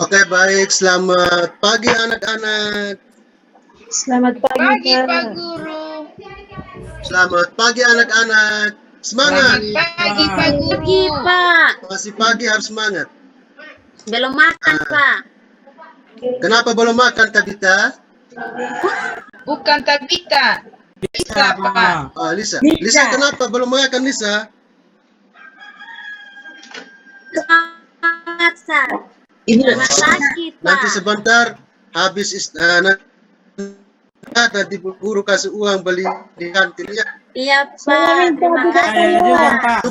Oke, baik. Selamat pagi anak-anak. Selamat pagi, Pak Guru. Selamat pagi anak-anak. Semangat. Selamat pagi, Pak Guru. Pagi, Pak. Masih pagi harus semangat. Belum makan, Pak. Kenapa belum makan, Tabita? Bukan Tabita. Lisa, Pak. Oh, Lisa. Lisa, kenapa belum makan, Lisa? Masak. Jangan lagi, Pak. Nanti sebentar habis nanti guru kasih uang beli di kantin ya. Iya, Pak. Terima kasih, Pak.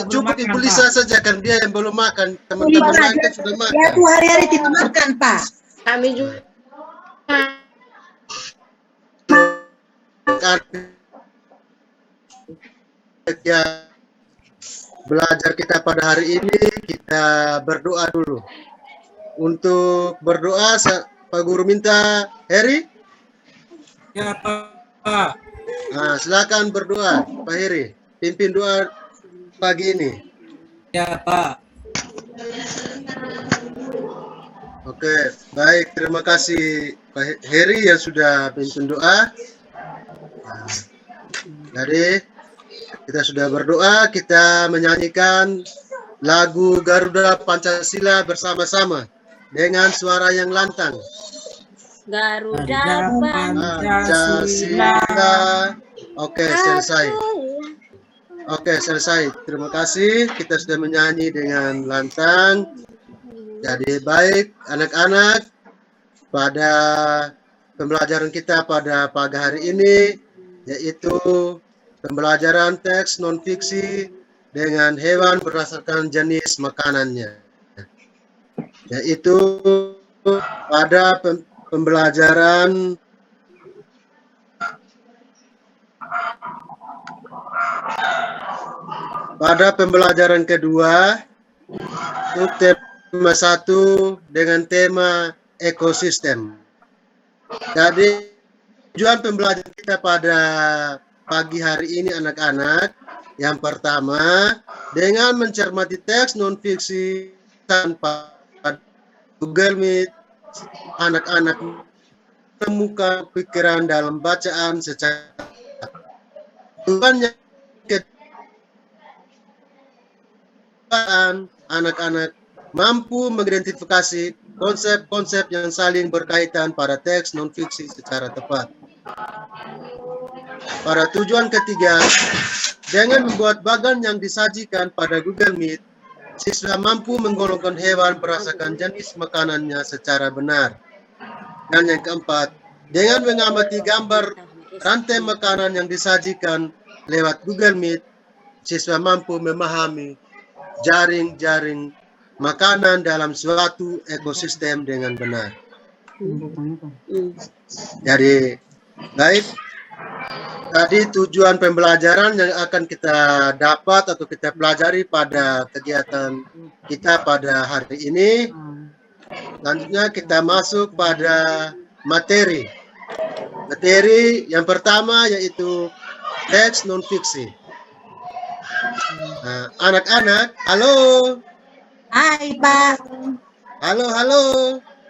Cukup ibu Lisa saja kan dia yang belum makan. Teman-teman lain kan sudah makan. Ya, tuh hari-hari tidak makan, Pak. Kami juga. Ya, belajar kita pada hari ini kita berdoa dulu. Untuk berdoa, Pak Guru minta Heri. Ya, Pak. Nah, silakan berdoa, Pak Heri. Pimpin doa pagi ini. Ya, Pak. Oke, baik. Terima kasih Pak Heri yang sudah pimpin doa. Nah, jadi kita sudah berdoa, kita menyanyikan lagu Garuda Pancasila bersama-sama dengan suara yang lantang. Garuda Pancasila. Oke, selesai. Oke, selesai. Terima kasih. Kita sudah menyanyi dengan lantang. Jadi baik anak-anak, pada pembelajaran kita pada pagi hari ini yaitu pembelajaran teks non-fiksi dengan hewan berdasarkan jenis makanannya. Yaitu pada pembelajaran kedua untuk tema 1 dengan tema ekosistem. Jadi tujuan pembelajaran kita pada pagi hari ini anak-anak, yang pertama dengan mencermati teks non-fiksi tanpa Google Meet, anak-anak menemukan pikiran dalam bacaan secara tujuannya anak-anak mampu mengidentifikasi konsep-konsep yang saling berkaitan pada teks non-fiksi secara tepat. Pada tujuan ketiga, dengan membuat bagan yang disajikan pada Google Meet, siswa mampu menggolongkan hewan berdasarkan jenis makanannya secara benar. Dan yang keempat, dengan mengamati gambar rantai makanan yang disajikan lewat Google Meet, siswa mampu memahami jaring-jaring makanan dalam suatu ekosistem dengan benar. Jadi, baik. Tadi tujuan pembelajaran yang akan kita dapat atau kita pelajari pada kegiatan kita pada hari ini. Selanjutnya kita masuk pada materi. Materi yang pertama yaitu teks non-fiksi. Nah, anak-anak, halo. Hai, Pak. Halo, halo.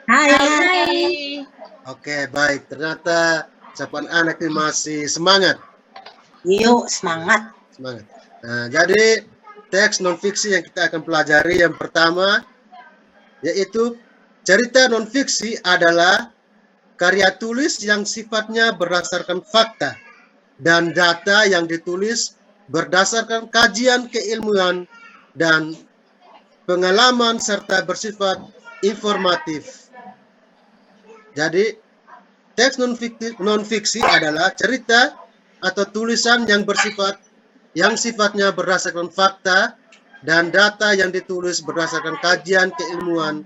Hai. Oke, baik. Ternyata ucapan anak ini masih semangat. Yuk, semangat. Semangat. Nah, jadi teks non-fiksi yang kita akan pelajari yang pertama yaitu cerita non-fiksi adalah karya tulis yang sifatnya berdasarkan fakta dan data yang ditulis berdasarkan kajian keilmuan dan pengalaman serta bersifat informatif. Jadi teks non-fiksi adalah cerita atau tulisan yang sifatnya berdasarkan fakta dan data yang ditulis berdasarkan kajian keilmuan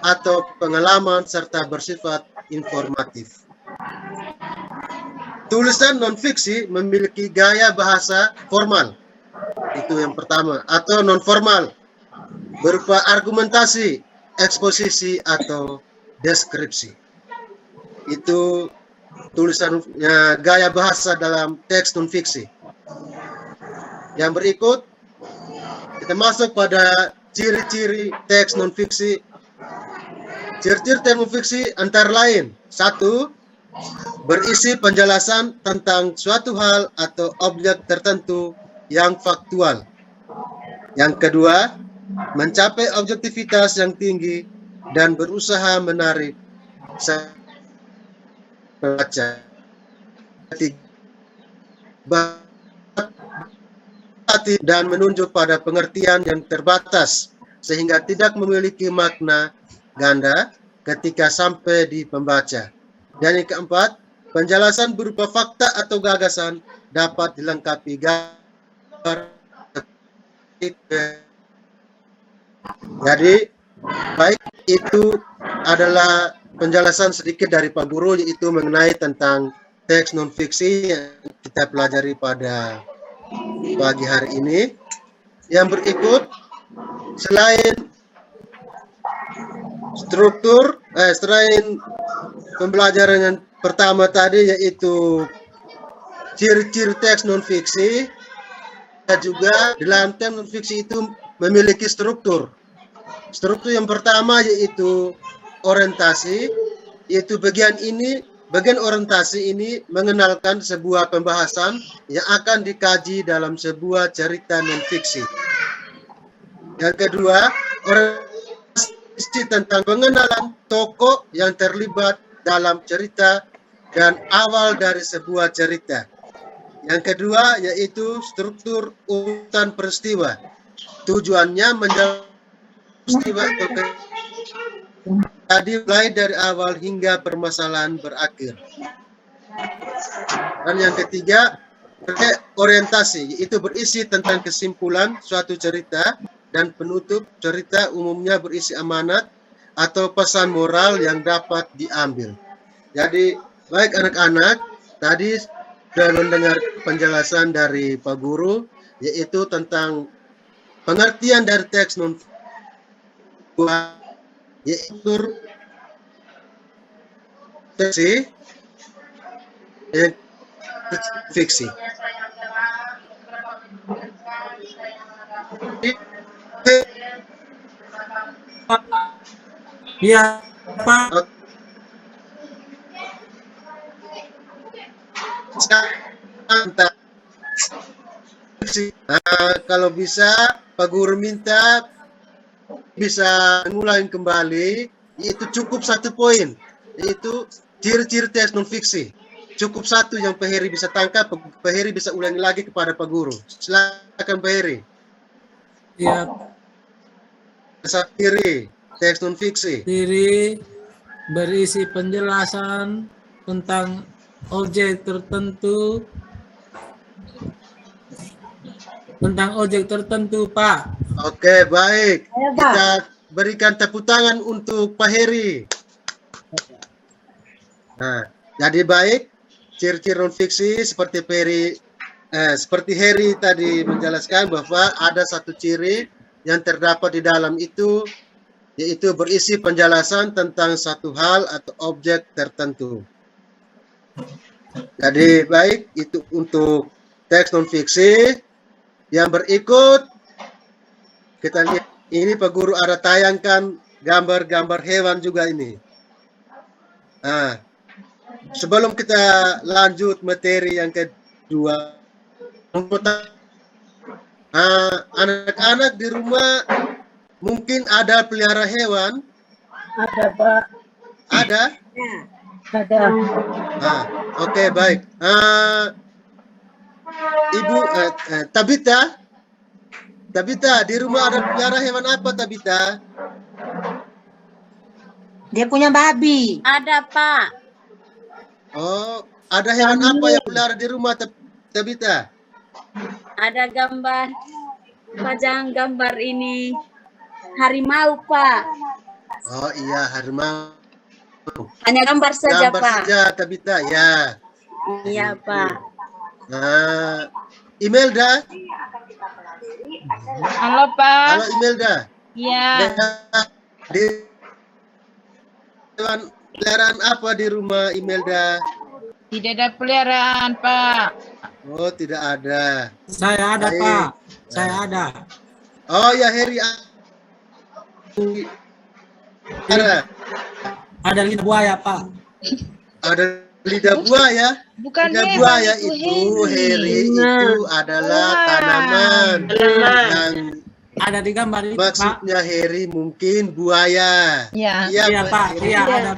atau pengalaman serta bersifat informatif. Tulisan non-fiksi memiliki gaya bahasa formal, itu yang pertama, atau non-formal, berupa argumentasi, eksposisi, atau deskripsi. Itu tulisannya, gaya bahasa dalam teks non-fiksi. Yang berikut, kita masuk pada ciri-ciri teks non-fiksi. Ciri-ciri teks non-fiksi antara lain: 1. Berisi penjelasan tentang suatu hal atau objek tertentu yang faktual. Yang kedua, mencapai objektivitas yang tinggi dan berusaha menarik baca. Dan menunjuk pada pengertian yang terbatas sehingga tidak memiliki makna ganda ketika sampai di pembaca. Dan yang keempat, penjelasan berupa fakta atau gagasan dapat dilengkapi gambar. Jadi, baik, itu adalah penjelasan sedikit dari Pak Guru, yaitu mengenai tentang teks non-fiksi yang kita pelajari pada pagi hari ini. Yang berikut, selain selain pembelajaran yang pertama tadi, yaitu ciri-ciri teks non-fiksi, dan juga dalam teks non-fiksi itu memiliki struktur. Struktur yang pertama yaitu orientasi, yaitu bagian orientasi ini mengenalkan sebuah pembahasan yang akan dikaji dalam sebuah cerita non-fiksi. Yang kedua, orientasi tentang pengenalan tokoh yang terlibat dalam cerita dan awal dari sebuah cerita. Yang kedua yaitu struktur urutan peristiwa. Tujuannya menjelaskan peristiwa tadi mulai dari awal hingga permasalahan berakhir. Dan yang ketiga, orientasi, yaitu berisi tentang kesimpulan suatu cerita dan penutup cerita, umumnya berisi amanat atau pesan moral yang dapat diambil. Jadi, baik anak-anak, tadi sudah mendengar penjelasan dari Pak Guru, yaitu tentang pengertian dari teks non-fiksi, yaitu fiksi. Iya, Pak. Kalau bisa Pak Guru minta bisa mengulangi kembali, yaitu cukup 1 poin, yaitu ciri-ciri teks non-fiksi. Cukup 1 yang Pak Heri bisa tangkap, Pak Heri bisa ulangi lagi kepada Pak Guru. Silakan Pak Heri. Iya. Ciri teks non-fiksi. Ciri berisi penjelasan tentang objek tertentu, Pak. Oke, baik. Kita berikan tepuk tangan untuk Pak Heri. Nah, jadi baik, ciri-ciri non-fiksi seperti Heri tadi menjelaskan bahwa ada 1 ciri yang terdapat di dalam itu, yaitu berisi penjelasan tentang satu hal atau objek tertentu. Jadi baik, itu untuk teks non-fiksi. Yang berikut, kita lihat ini Pak Guru ada tayangkan gambar-gambar hewan juga ini. Nah, sebelum kita lanjut materi yang kedua, anak-anak di rumah mungkin ada pelihara hewan? Ada, Pak. Ada? Ada. Oke, baik. Ibu Tabita, di rumah ada pelihara hewan apa, Tabita? Dia punya babi. Ada, Pak. Oh, ada hewan apa yang pelihara di rumah Tabita? Ada gambar, pajang gambar ini harimau, Pak. Oh iya, harimau. Hanya gambar saja, Gambar Pak. saja Tabita, ya. Iya, Pak. Nah, Imelda, Halo Pak. halo Imelda. Ya. Di hewan peliharaan apa di rumah Imelda? Tidak ada peliharaan Pak. Oh, tidak ada. Saya ada, Baik. Pak. Saya ada. Oh ya, Heri. Ada lidah buaya, Pak. Ada lidah buaya. Bukan Lidah hewan, buaya itu itu, Heri, Nah. itu adalah Wah. tanaman. Yang Ada di gambar itu, Pak. maksudnya Heri mungkin buaya. Ya. Iya, Pak. Heri. Iya, ada.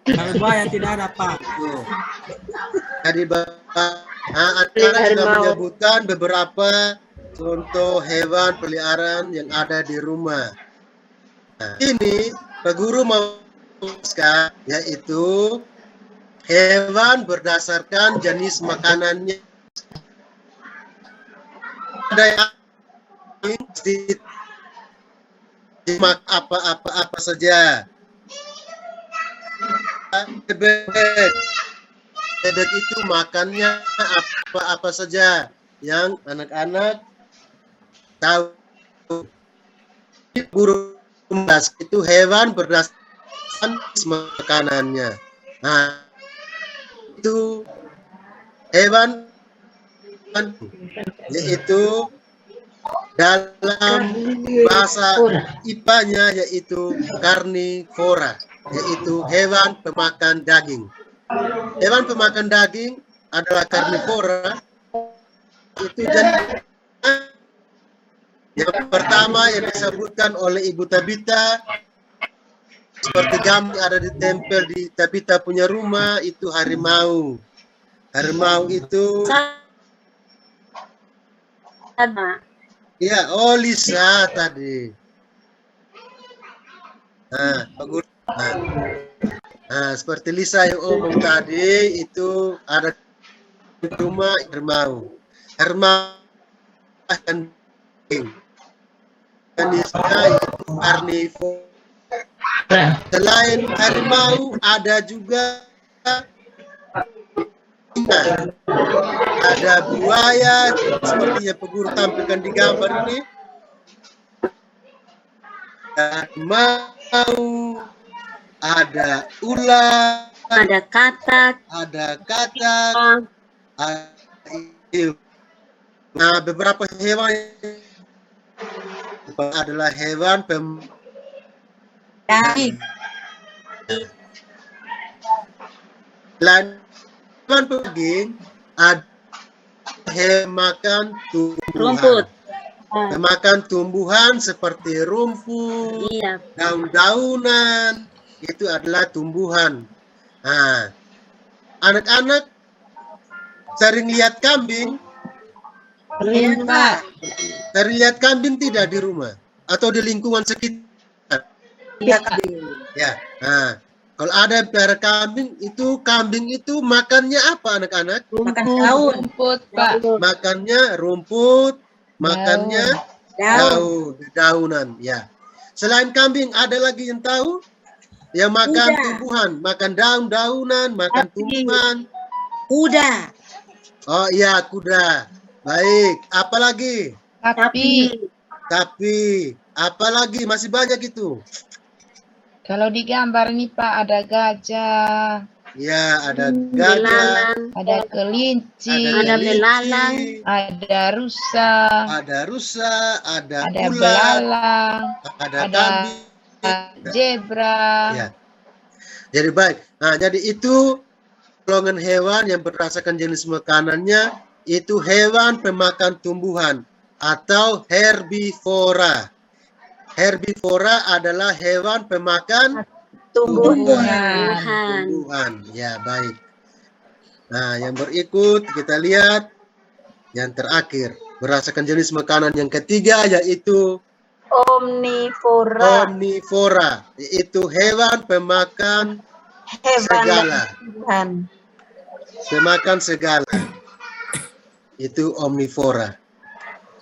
Kalau buaya tidak ada, Pak. Tuh. Tadi Bapak anak-anak sudah menyebutkan beberapa contoh hewan peliharaan yang ada di rumah. Nah, ini Pak Guru mau jelaskan, yaitu hewan berdasarkan jenis makanannya. Ada yang dimak apa saja. Bebek. Bebek itu makannya apa saja yang anak-anak tahu. Burung itu hewan berdasarkan makanannya. Nah, itu hewan yaitu dalam bahasa IPA-nya yaitu karnivora, yaitu hewan pemakan daging. Hewan pemakan daging adalah karnivora. Itu jenis yang pertama yang disebutkan oleh Ibu Tabita, seperti gambar ada ditempel di Tabita punya rumah, itu harimau. Harimau itu, Sama. ya, oh Lisa tadi. Nah, bagus. Nah, seperti Lisa yang omong tadi, itu ada di rumah harimau. Harimau dan jenisnya itu karnivora. Selain harimau ada juga ada buaya seperti yang Pak Guru tampilkan di gambar ini. Harimau, ada ular, Ada katak. ada katak, nah beberapa hewan adalah hewan Daging. Selain hewan daging, ada hewan makan tumbuhan. Rumput. Makan tumbuhan seperti rumput, Iya. daun-daunan, itu adalah tumbuhan. Nah, anak-anak sering lihat kambing, Iya, Pak. sering lihat kambing tidak di rumah atau di lingkungan sekitar. Iya, kambing. Ya, nah, kalau ada yang pelihara kambing itu makannya apa anak-anak? Makan daun. Rumput Pak. Makannya rumput, makannya Daun. daunan. Ya. Selain kambing ada lagi yang tahu? Yang makan Kuda. tumbuhan, makan daun-daunan, makan Sapi. tumbuhan. Kuda. Oh iya, kuda. Baik, apalagi? Tapi Sapi. Apalagi? Masih banyak itu. kalau di gambar ini Pak ada gajah, Ya, ada gajah, Belalang. ada kelinci, Ada kelinci, belalang. ada rusa, ada rusa, ada ada ular, belalang, ada ada kambing. zebra. Ya. Jadi baik. Nah, jadi itu golongan hewan yang berdasarkan jenis makanannya itu hewan pemakan tumbuhan atau herbivora. Herbivora adalah hewan pemakan Tumbuhan. tumbuhan. Ya, baik. Nah, yang berikut kita lihat yang terakhir berdasarkan jenis makanan yang ketiga yaitu Omnivora. omnivora, yaitu hewan pemakan segala. Tuhan. pemakan segala. Itu omnivora.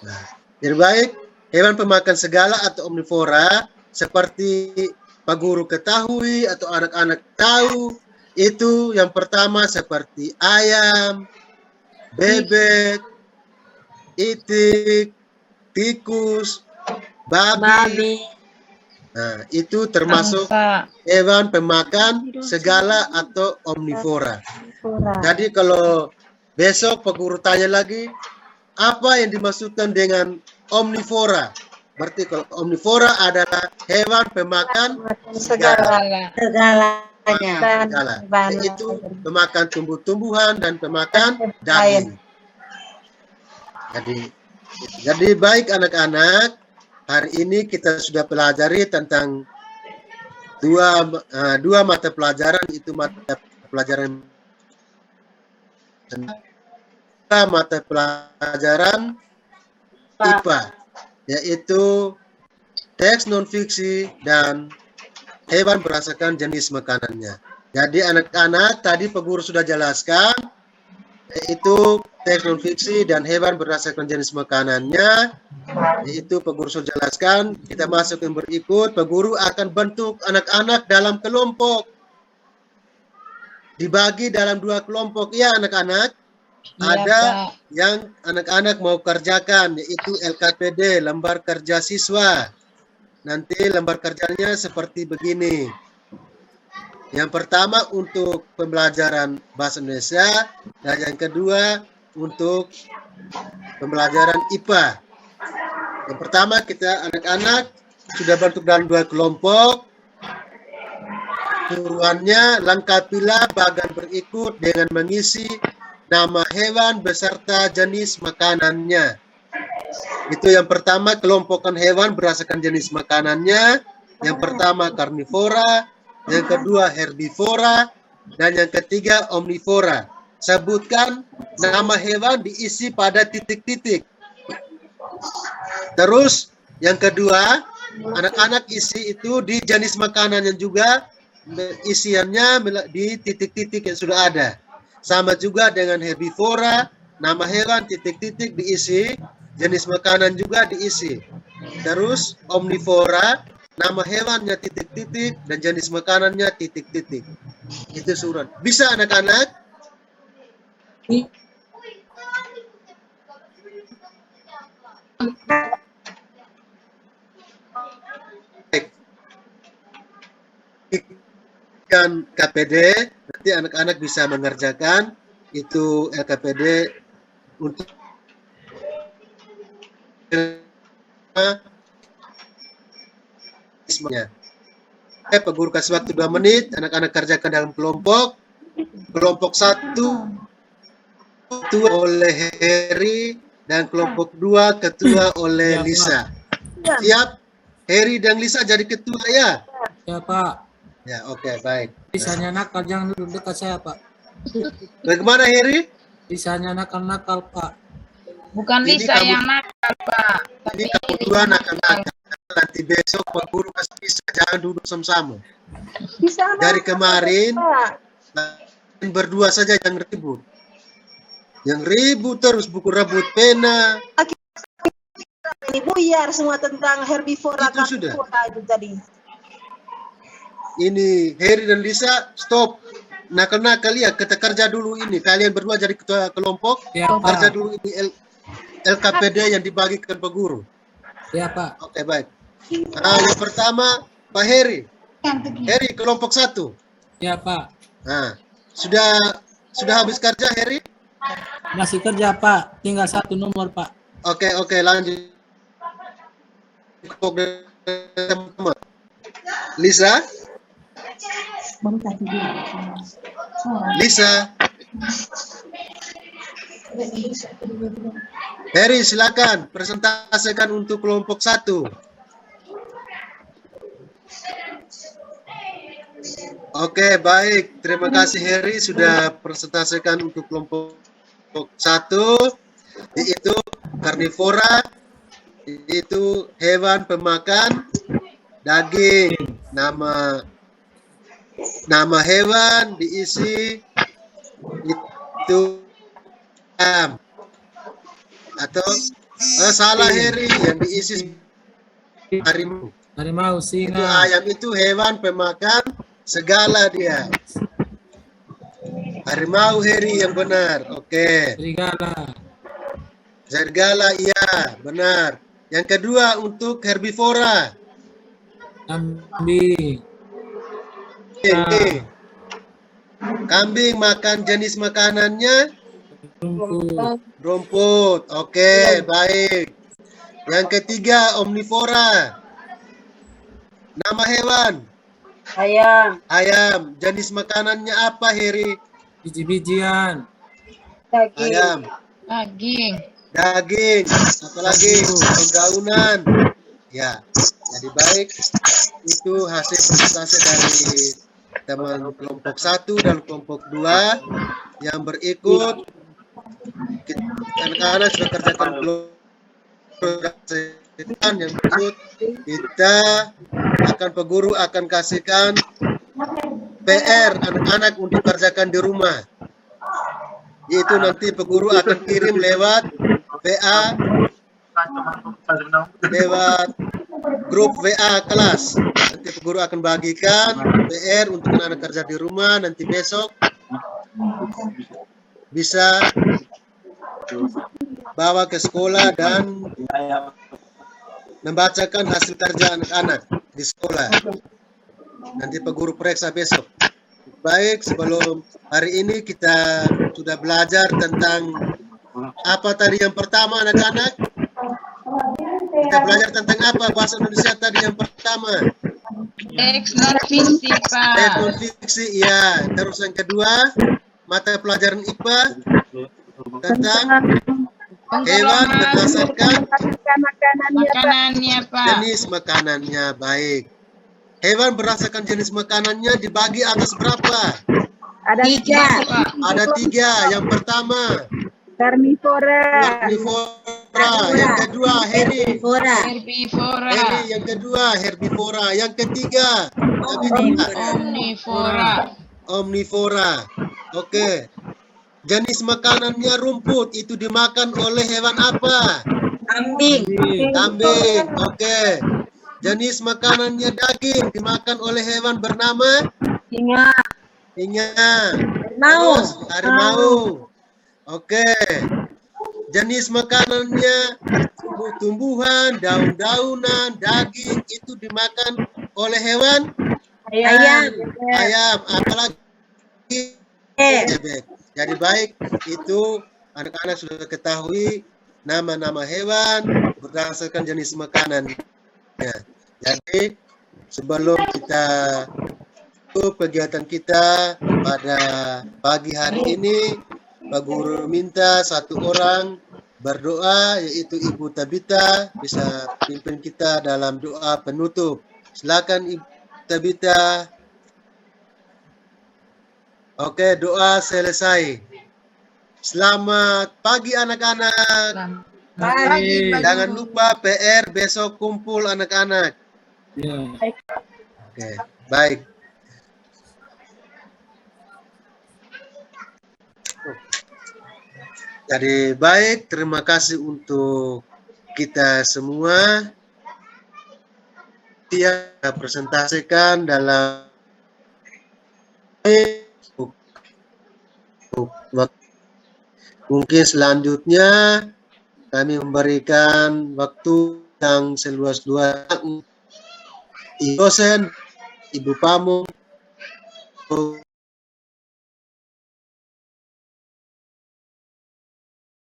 Nah, jadi baik, hewan pemakan segala atau omnivora seperti Pak Guru ketahui atau anak-anak tahu, itu yang pertama seperti ayam, bebek, itik, tikus, babi. Nah, itu termasuk Pak. hewan pemakan segala atau omnivora. Jadi kalau besok Pak Guru tanya lagi, apa yang dimaksudkan dengan omnivora? Berarti kalau omnivora adalah hewan pemakan segala. Segalanya. Segala. Yaitu pemakan tumbuh-tumbuhan dan pemakan daging. Jadi baik anak-anak, hari ini kita sudah pelajari tentang dua mata pelajaran, itu mata pelajaran IPA, yaitu teks non-fiksi dan hewan berdasarkan jenis makanannya. Jadi anak-anak tadi Pak Guru sudah jelaskan, yaitu teks non-fiksi dan hewan berdasarkan jenis makanannya, yaitu Pak Guru sudah jelaskan. Kita masuk yang berikut, Pak Guru akan bentuk anak-anak dalam kelompok. Dibagi dalam 2 kelompok, ya anak-anak. Ada yang anak-anak mau kerjakan, yaitu LKPD, lembar kerja siswa. Nanti lembar kerjanya seperti begini. Yang pertama untuk pembelajaran bahasa Indonesia, dan yang kedua untuk pembelajaran IPA. Yang pertama kita anak-anak sudah bentuk dalam 2 kelompok. Turuannya lengkapilah bagan berikut dengan mengisi nama hewan beserta jenis makanannya. Itu yang pertama, kelompokkan hewan berdasarkan jenis makanannya. Yang pertama karnivora, yang kedua herbivora, dan yang ketiga omnivora. Sebutkan nama hewan diisi pada titik-titik. Terus yang kedua, anak-anak isi itu di jenis makanannya juga, isiannya di titik-titik yang sudah ada. Sama juga dengan herbivora, nama hewan titik-titik diisi, jenis makanan juga diisi. Terus omnivora, nama hewannya titik-titik dan jenis makanannya titik-titik. Itu surat. Bisa anak-anak? Kan KPD, nanti anak-anak bisa mengerjakan itu LKPD untuk Pak Guru kasih waktu 2 menit, anak-anak kerjakan dalam kelompok. Kelompok 1 ketua oleh Heri dan kelompok 2 ketua oleh Lisa. Siap? Heri dan Lisa jadi ketua ya? Ya Pak. Ya, oke, baik. Lisanya nakal, jangan duduk dekat saya Pak. Bagaimana Heri? Lisanya nakal-nakal Pak. Bukan Ini Lisa kamu- yang nakal, Pak. Ini Tapi kamu dua nakal-nakal. Nanti besok Pak Guru kasih bisa, jangan duduk sama-sama. Dari kemarin berdua saja yang ribut. Yang ribut terus, buku rebut pena. Ini buyar semua tentang herbivora, Itu sudah. karnivora itu tadi. Ini Heri dan Lisa, stop. Nakal-nakal ya, kita kerja dulu ini. Kalian berdua jadi ketua kelompok. Ya Kerja Pak. dulu ini LKPD yang dibagikan Pak Guru. Ya Pak. Oke, baik. Nah, yang pertama Pak Heri. Heri kelompok 1. Ya Pak. Nah, sudah habis kerja Heri? Masih kerja Pak. Tinggal 1 nomor Pak. Oke, lanjut. Teman-teman. Lisa? Lisa? Heri, silakan presentasikan untuk kelompok 1. Oke, baik. Terima kasih Heri sudah presentasikan untuk kelompok 1, yaitu karnivora, yaitu hewan pemakan daging. Nama hewan diisi itu atau salah Heri, yang diisi harimau. Harimau, Itu singa. ayam itu hewan pemakan segala dia. Harimau Heri yang benar. Oke. Serigala. Serigala iya, benar. Yang kedua untuk herbivora. Kambing. Kambing makan jenis makanannya Rumput. rumput. Oke, baik. Yang ketiga omnivora. Nama hewan Ayam. ayam. Jenis makanannya apa Heri? Biji-bijian. Daging. Ayam. Daging. Daging. Apalagi daun-daunan. Ya. Jadi baik. Itu hasil presentasi dari teman kelompok 1 dan kelompok 2 yang berikut. Anak-anak sudah kerjakan program yang berikut. Kita akan Pak Guru akan kasihkan PR anak-anak untuk kerjakan di rumah. Yaitu nanti Pak Guru akan kirim lewat WA, lewat grup WA kelas. Nanti Pak Guru akan bagikan PR untuk anak-anak kerja di rumah. Nanti besok bisa bawa ke sekolah dan membacakan hasil kerja anak-anak di sekolah. Nanti Pak Guru periksa besok. Baik, sebelum hari ini kita sudah belajar tentang apa tadi yang pertama anak-anak? Kita belajar tentang apa bahasa Indonesia tadi yang pertama? Teks non fiksi, Teks Pak. non fiksi, iya. Terus yang kedua, mata pelajaran IPA tentang hewan berdasarkan Makanannya, Pak. jenis makanannya. Baik. Hewan berdasarkan jenis makanannya dibagi atas berapa? Ada 3. Pak. Ada 3. Yang pertama, Karnivora. herbivora. Yang kedua, Heri. Herbivora. Herbivora. Heri. Yang kedua, herbivora. Yang ketiga, Omnivora. omnivora. Oke. Jenis makanannya rumput. Itu dimakan oleh hewan apa? Kambing. Kambing. Oke. Jenis makanannya daging. Dimakan oleh hewan bernama Singa. singa. Harimau. Terus, harimau. Oke. Jenis makanannya tumbuh-tumbuhan, daun-daunan, daging itu dimakan oleh hewan Ayam. ayam. Apalagi bebek. Jadi baik, itu anak-anak sudah ketahui nama-nama hewan berdasarkan jenis makanan. Jadi sebelum kita tutup kegiatan kita pada pagi hari ini, Pak Guru minta satu orang berdoa, yaitu Ibu Tabita bisa pimpin kita dalam doa penutup. Silakan Ibu Tabita. Oke, doa selesai. Selamat pagi anak-anak. Pagi, Pak Jangan Guru. lupa PR besok kumpul anak-anak. Ya. Oke, baik. Jadi baik, terima kasih untuk kita semua yang presentasikan dalam mungkin selanjutnya kami memberikan waktu yang seluas-luasnya Ibu dosen, Ibu Pamung,